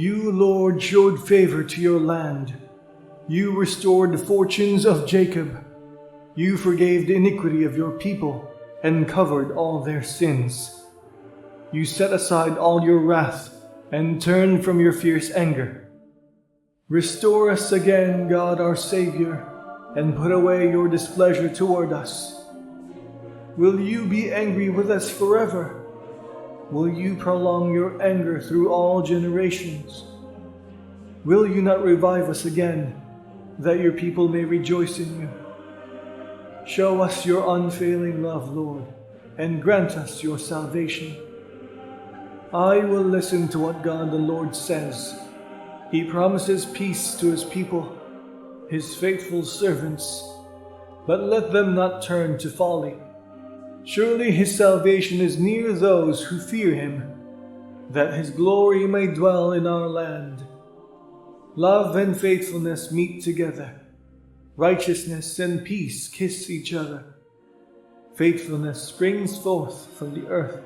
You, Lord, showed favor to your land. You restored the fortunes of Jacob. You forgave the iniquity of your people and covered all their sins. You set aside all your wrath and turned from your fierce anger. Restore us again, God our Saviour, and put away your displeasure toward us. Will you be angry with us forever? Will you prolong your anger through all generations? Will you not revive us again, that your people may rejoice in you? Show us your unfailing love, Lord, and grant us your salvation. I will listen to what God the Lord says. He promises peace to his people, his faithful servants, but let them not turn to folly. Surely his salvation is near those who fear him, that his glory may dwell in our land. Love and faithfulness meet together. Righteousness and peace kiss each other. Faithfulness springs forth from the earth,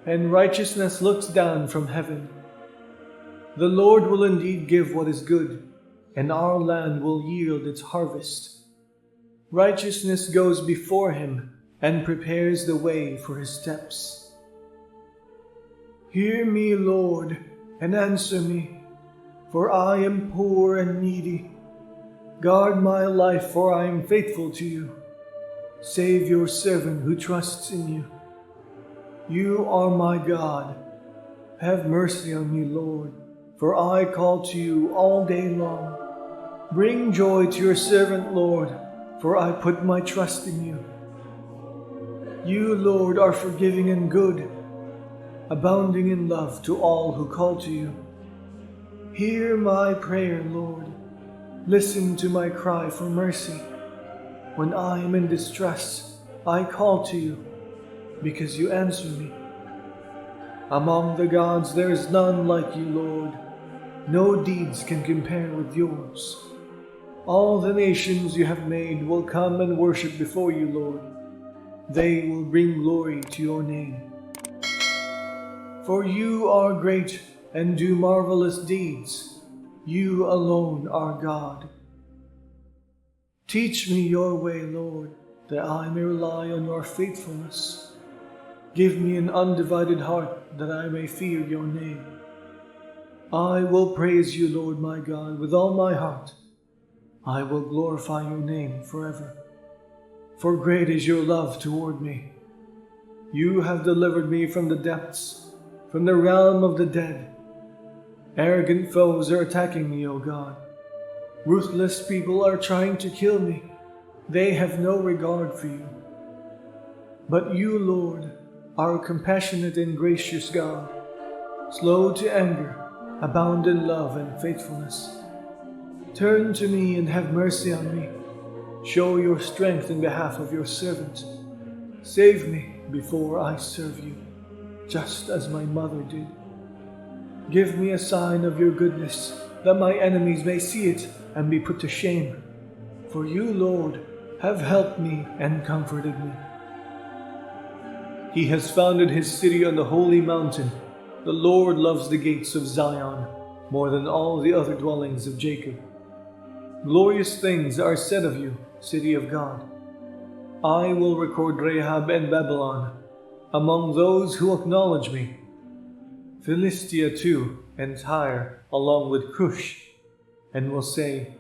and righteousness looks down from heaven. The Lord will indeed give what is good, and our land will yield its harvest. Righteousness goes before him and prepares the way for his steps. Hear me, Lord, and answer me, for I am poor and needy. Guard my life, for I am faithful to you. Save your servant who trusts in you. You are my God. Have mercy on me, Lord, for I call to you all day long. Bring joy to your servant, Lord, for I put my trust in you. You, Lord, are forgiving and good, abounding in love to all who call to you. Hear my prayer, Lord. Listen to my cry for mercy. When I am in distress, I call to you, because you answer me. Among the gods there is none like you, Lord. No deeds can compare with yours. All the nations you have made will come and worship before you, Lord. They will bring glory to your name. For you are great and do marvelous deeds. You alone are God. Teach me your way, Lord, that I may rely on your faithfulness. Give me an undivided heart, that I may fear your name. I will praise you, Lord my God, with all my heart. I will glorify your name forever. For great is your love toward me. You have delivered me from the depths, from the realm of the dead. Arrogant foes are attacking me, O God. Ruthless people are trying to kill me. They have no regard for you. But you, Lord, are a compassionate and gracious God, slow to anger, abound in love and faithfulness. Turn to me and have mercy on me. Show your strength in behalf of your servant. Save me before I serve you, just as my mother did. Give me a sign of your goodness, that my enemies may see it and be put to shame. For you, Lord, have helped me and comforted me. He has founded his city on the holy mountain. The Lord loves the gates of Zion more than all the other dwellings of Jacob. Glorious things are said of you, city of God. I will record Rahab and Babylon among those who acknowledge me. Philistia too, and Tyre, along with Cush, and will say,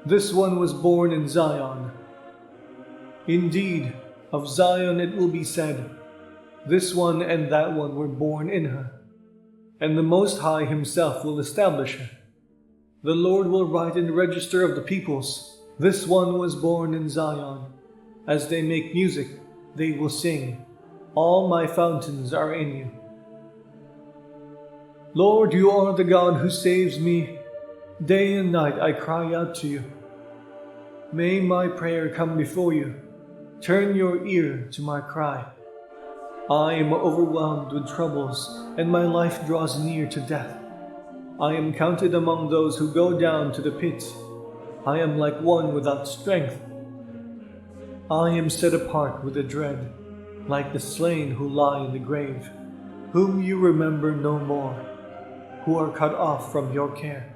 this one was born in Zion. Indeed, of Zion it will be said, this one and that one were born in her. And the Most High himself will establish her. The Lord will write in the register of the peoples, this one was born in Zion. As they make music, they will sing, all my fountains are in you. Lord, you are the God who saves me. Day and night I cry out to you. May my prayer come before you. Turn your ear to my cry. I am overwhelmed with troubles, and my life draws near to death. I am counted among those who go down to the pit. I am like one without strength. I am set apart with a dread, like the slain who lie in the grave, whom you remember no more. who are cut off from your care.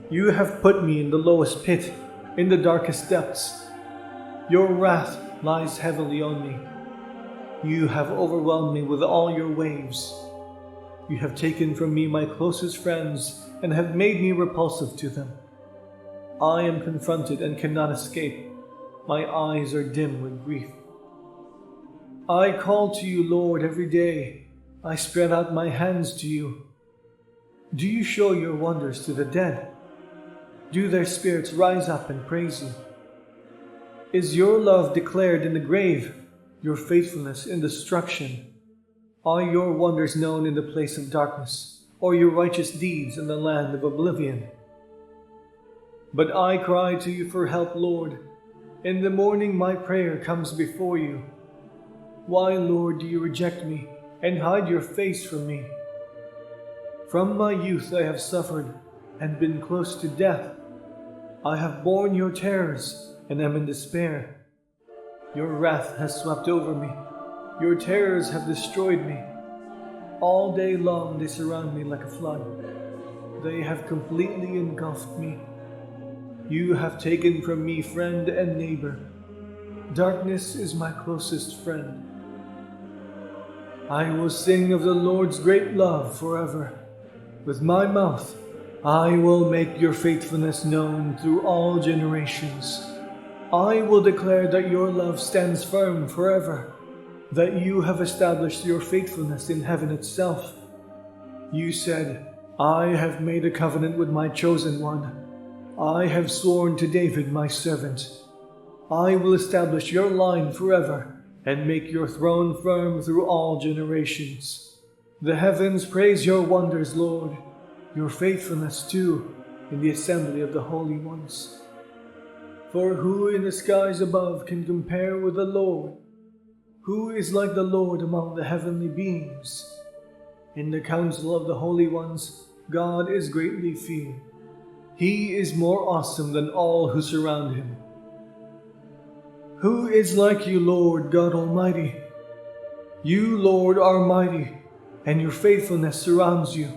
You have put me in the lowest pit, in the darkest depths. Your wrath lies heavily on me. You have overwhelmed me with all your waves. You have taken from me my closest friends and have made me repulsive to them. I am confronted and cannot escape. My eyes are dim with grief. I call to you, Lord, every day. I spread out my hands to you. Do you show your wonders to the dead? Do their spirits rise up and praise you? Is your love declared in the grave, your faithfulness in destruction? Are your wonders known in the place of darkness, or your righteous deeds in the land of oblivion? But I cry to you for help, Lord. In the morning my prayer comes before you. Why, Lord, do you reject me and hide your face from me? From my youth I have suffered and been close to death. I have borne your terrors and am in despair. Your wrath has swept over me. Your terrors have destroyed me. All day long they surround me like a flood. They have completely engulfed me. You have taken from me friend and neighbor. Darkness is my closest friend. I will sing of the Lord's great love forever. With my mouth, I will make your faithfulness known through all generations. I will declare that your love stands firm forever, that you have established your faithfulness in heaven itself. You said, I have made a covenant with my chosen one. I have sworn to David my servant. I will establish your line forever and make your throne firm through all generations. The heavens praise your wonders, Lord, your faithfulness too, in the assembly of the holy ones. For who in the skies above can compare with the Lord? Who is like the Lord among the heavenly beings? In the council of the holy ones, God is greatly feared. He is more awesome than all who surround him. Who is like you, Lord God Almighty? You, Lord, are mighty, and your faithfulness surrounds you.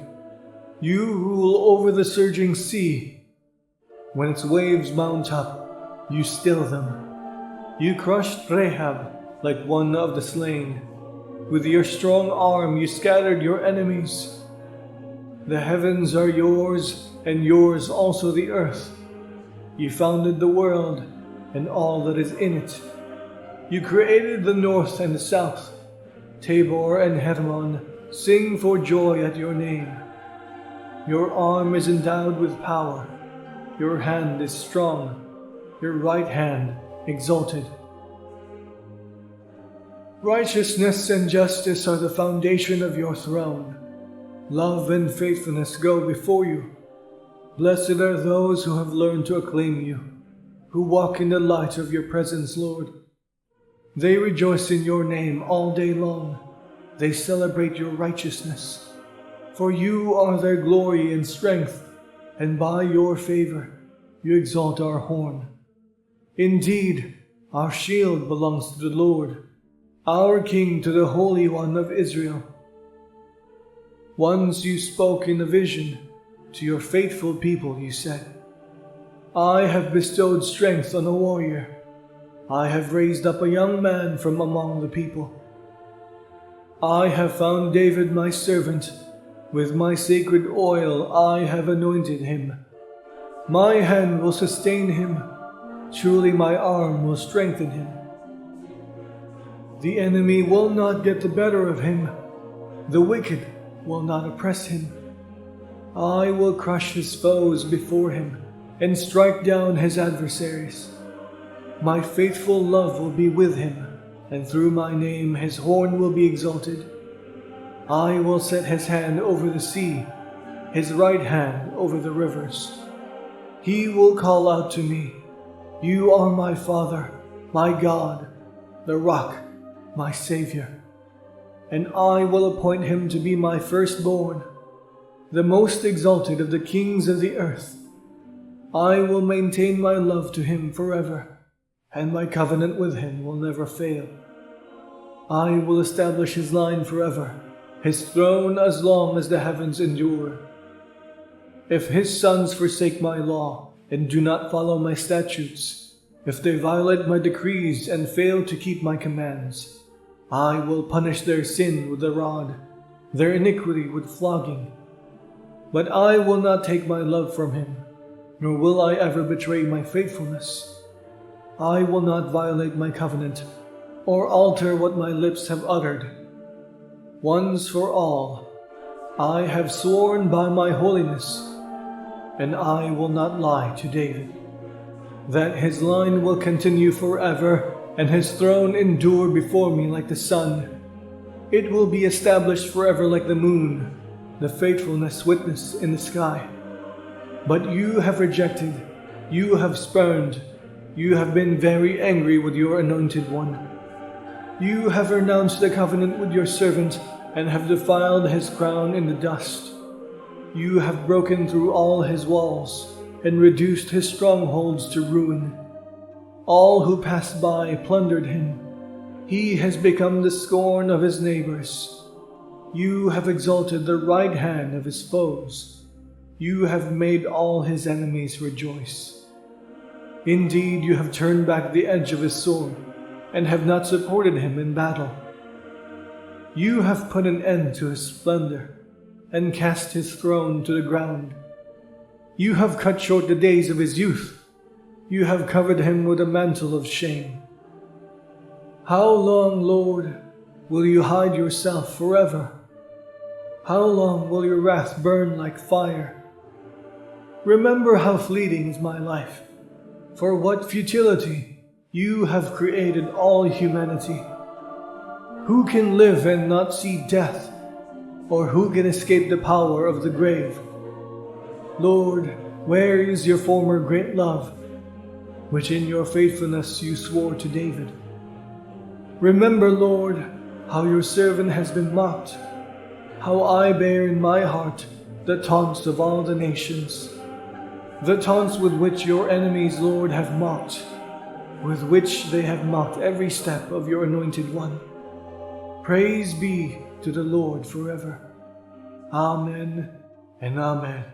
You rule over the surging sea. When its waves mount up, you still them. You crushed Rahab like one of the slain. With your strong arm you scattered your enemies. The heavens are yours, and yours also the earth. You founded the world, and all that is in it. You created the north and the south. Tabor and Hermon sing for joy at your name. Your arm is endowed with power. Your hand is strong. Your right hand exalted. Righteousness and justice are the foundation of your throne. Love and faithfulness go before you. Blessed are those who have learned to acclaim you, who walk in the light of your presence, Lord. They rejoice in your name all day long. They celebrate your righteousness. For you are their glory and strength, and by your favor you exalt our horn. Indeed, our shield belongs to the Lord, our King to the Holy One of Israel. Once you spoke in a vision to your faithful people, you said, I have bestowed strength on a warrior. I have raised up a young man from among the people. I have found David my servant. With my sacred oil I have anointed him. My hand will sustain him. Truly my arm will strengthen him. The enemy will not get the better of him. The wicked will not oppress him. I will crush his foes before him and strike down his adversaries. My faithful love will be with him, and through my name his horn will be exalted. I will set his hand over the sea, his right hand over the rivers. He will call out to me, You are my Father, my God, the rock, my Saviour. And I will appoint him to be my firstborn, the most exalted of the kings of the earth. I will maintain my love to him forever, and my covenant with him will never fail. I will establish his line forever, his throne as long as the heavens endure. If his sons forsake my law and do not follow my statutes, if they violate my decrees and fail to keep my commands, I will punish their sin with a rod, their iniquity with flogging. But I will not take my love from him, nor will I ever betray my faithfulness. I will not violate my covenant, or alter what my lips have uttered. Once for all, I have sworn by my holiness, and I will not lie to David, that his line will continue forever, and his throne endure before me like the sun. It will be established forever like the moon, the faithfulness witness in the sky. But you have rejected, you have spurned, you have been very angry with your anointed one. You have renounced the covenant with your servant, and have defiled his crown in the dust. You have broken through all his walls, and reduced his strongholds to ruin. All who passed by plundered him. He has become the scorn of his neighbors. You have exalted the right hand of his foes. You have made all his enemies rejoice. Indeed, you have turned back the edge of his sword, and have not supported him in battle. You have put an end to his splendor, and cast his throne to the ground. You have cut short the days of his youth. You have covered him with a mantle of shame. How long, Lord, will you hide yourself forever? How long will your wrath burn like fire? Remember how fleeting is my life. For what futility you have created all humanity. Who can live and not see death? Or who can escape the power of the grave? Lord, where is your former great love, which in your faithfulness you swore to David? Remember, Lord, how your servant has been mocked, how I bear in my heart the taunts of all the nations, the taunts with which your enemies, Lord, have mocked, with which they have mocked every step of your anointed one. Praise be to the Lord forever. Amen and amen.